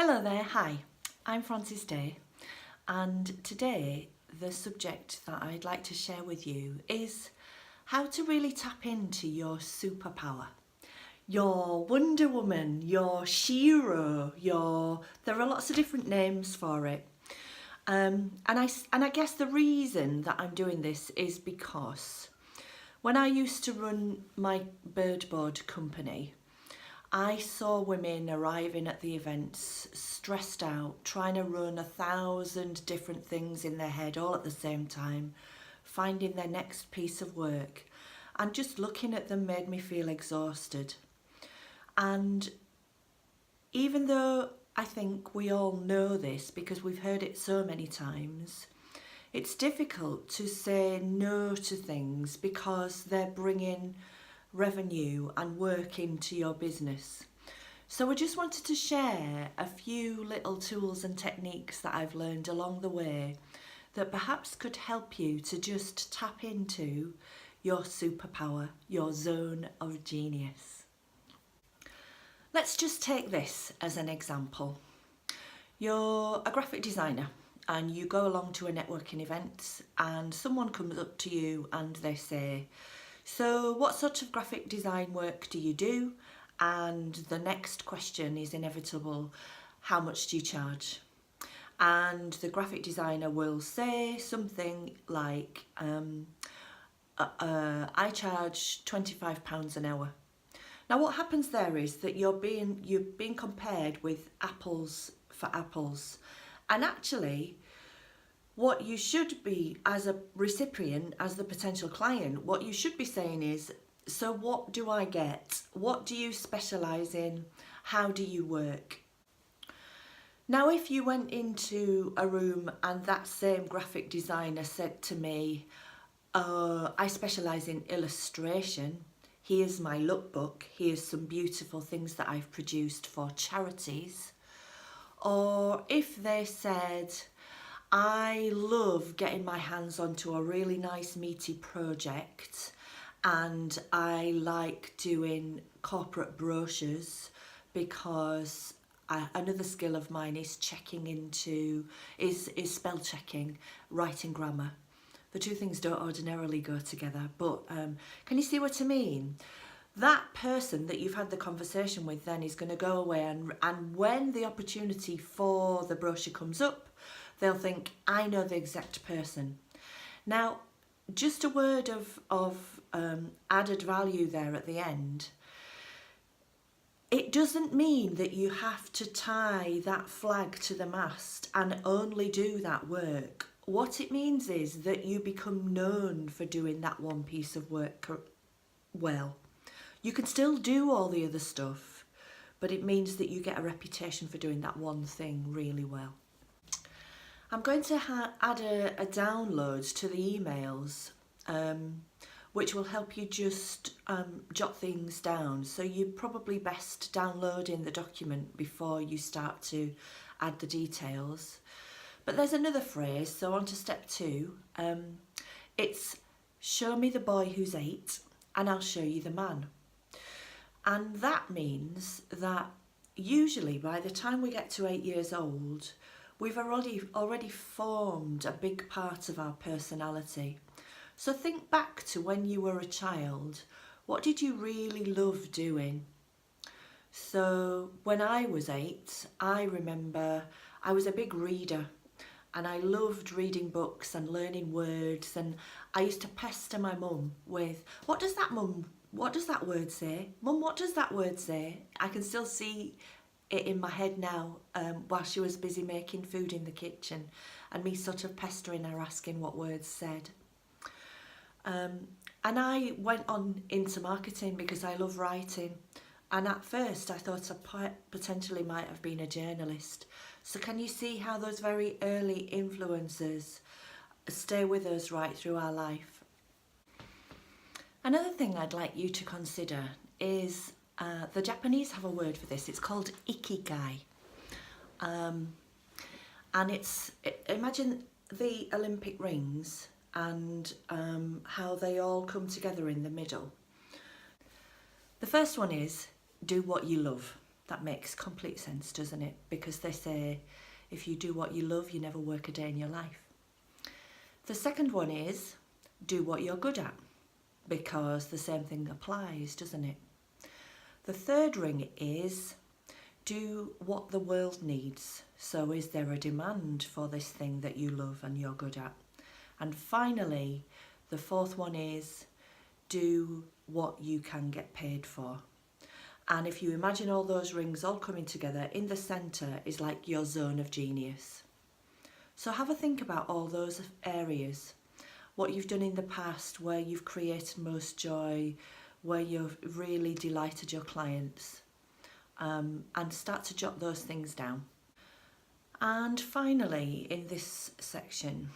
Hello there, hi, I'm Frances Day, and today the subject that I'd like to share with you is how to really tap into your superpower, your Wonder Woman, your Shiro, there are lots of different names for it. And I guess the reason that I'm doing this is because when I used to run my birdboard company, I saw women arriving at the events stressed out, trying to run 1,000 different things in their head all at the same time, finding their next piece of work, and just looking at them made me feel exhausted. And even though I think we all know this because we've heard it so many times, it's difficult to say no to things because they're bringing revenue and work into your business. So I just wanted to share a few little tools and techniques that I've learned along the way that perhaps could help you to just tap into your superpower, your zone of genius. Let's just take this as an example. You're a graphic designer and you go along to a networking event and someone comes up to you and they say, "So what sort of graphic design work do you do?" And the next question is inevitable: how much do you charge? And the graphic designer will say something like, I charge £25 an hour. Now what happens there is that you're being compared with apples for apples, and actually what you should be, as a recipient, as the potential client, what you should be saying is, so what do I get? What do you specialise in? How do you work? Now, if you went into a room and that same graphic designer said to me, I specialise in illustration, here's my lookbook, here's some beautiful things that I've produced for charities. Or if they said, I love getting my hands onto a really nice meaty project and I like doing corporate brochures because another skill of mine is is spell checking, writing grammar. The two things don't ordinarily go together, but can you see what I mean? That person that you've had the conversation with then is going to go away and when the opportunity for the brochure comes up, they'll think, I know the exact person. Now, just a word of added value there at the end. It doesn't mean that you have to tie that flag to the mast and only do that work. What it means is that you become known for doing that one piece of work well. You can still do all the other stuff, but it means that you get a reputation for doing that one thing really well. I'm going to add a download to the emails, which will help you just jot things down. So you're probably best downloading the document before you start to add the details. But there's another phrase, so on to step 2. It's show me the boy who's 8 and I'll show you the man. And that means that usually by the time we get to 8 years old, we've already formed a big part of our personality. So think back to when you were a child. What did you really love doing? So when I was 8, I remember I was a big reader and I loved reading books and learning words, and I used to pester my mum with, what does that word say? Mum, what does that word say? I can still see it in my head now, while she was busy making food in the kitchen and me sort of pestering her, asking what words said. And I went on into marketing because I love writing, and at first I thought I potentially might have been a journalist. So can you see how those very early influences stay with us right through our life? Another thing I'd like you to consider is the Japanese have a word for this. It's called ikigai. And imagine the Olympic rings and how they all come together in the middle. The first one is do what you love. That makes complete sense, doesn't it? Because they say, if you do what you love, you never work a day in your life. The second one is, do what you're good at, because the same thing applies, doesn't it? The third ring is, do what the world needs. So is there a demand for this thing that you love and you're good at? And finally, the fourth one is, do what you can get paid for. And if you imagine all those rings all coming together, in the centre is like your zone of genius. So have a think about all those areas, what you've done in the past, where you've created most joy, where you've really delighted your clients, and start to jot those things down. And finally, in this section,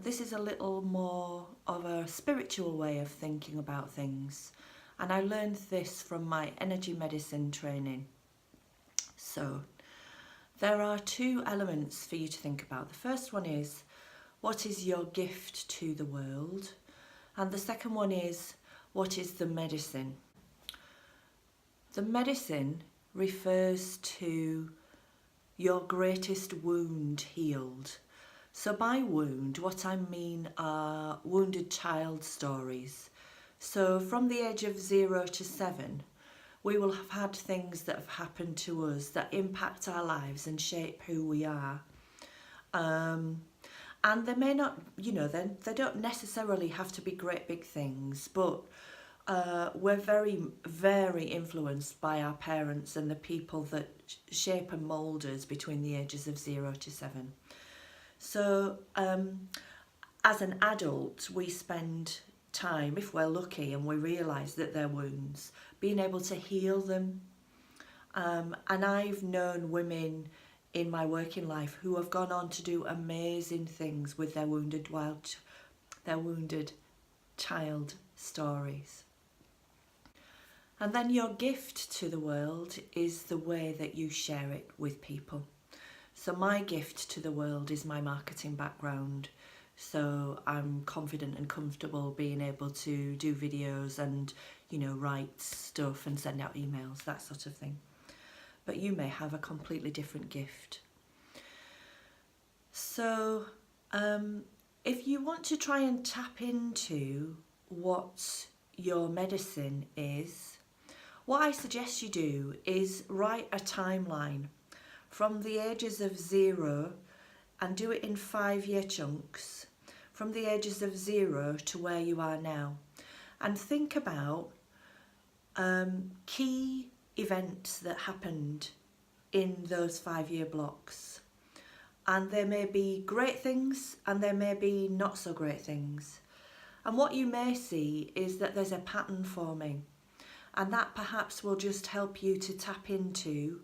this is a little more of a spiritual way of thinking about things. And I learned this from my energy medicine training. So there are two elements for you to think about. The first one is, what is your gift to the world? And the second one is, what is the medicine? The medicine refers to your greatest wound healed. So by wound, what I mean are wounded child stories. So from the age of 0 to 7, we will have had things that have happened to us that impact our lives and shape who we are. And they may not, they don't necessarily have to be great big things, but we're very, very influenced by our parents and the people that shape and mould us between the ages of 0 to 7. So as an adult, we spend time, if we're lucky and we realise that they're wounds, being able to heal them. And I've known women in my working life who have gone on to do amazing things with their wounded child stories. And then your gift to the world is the way that you share it with people. So my gift to the world is my marketing background. So I'm confident and comfortable being able to do videos and, write stuff and send out emails, that sort of thing. But you may have a completely different gift. So if you want to try and tap into what your medicine is, what I suggest you do is write a timeline from the ages of 0 and do it in 5-year chunks, from the ages of 0 to where you are now. And think about key events that happened in those 5-year blocks. And there may be great things and there may be not so great things. And what you may see is that there's a pattern forming, and that perhaps will just help you to tap into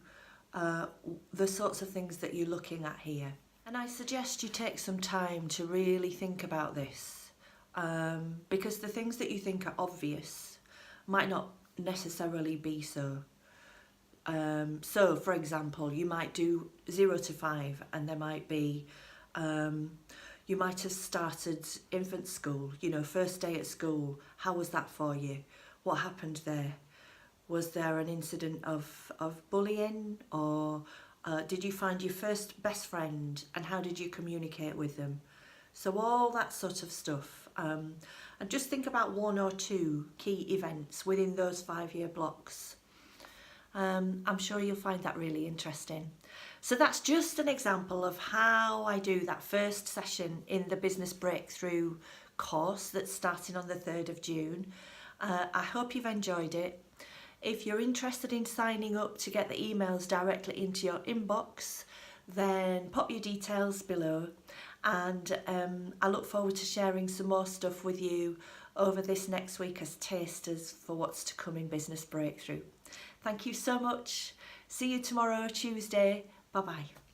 the sorts of things that you're looking at here. And I suggest you take some time to really think about this, because the things that you think are obvious might not necessarily be so. So for example, you might do 0 to 5 and there might be, you might have started infant school, first day at school. How was that for you? What happened there? Was there an incident of bullying, or did you find your first best friend and how did you communicate with them? So all that sort of stuff. And just think about 1 or 2 key events within those 5-year blocks. I'm sure you'll find that really interesting. So that's just an example of how I do that first session in the Business Breakthrough course that's starting on the 3rd of June. I hope you've enjoyed it. If you're interested in signing up to get the emails directly into your inbox, then pop your details below, and I look forward to sharing some more stuff with you over this next week as tasters for what's to come in Business Breakthrough. Thank you so much. See you tomorrow, Tuesday. Bye-bye.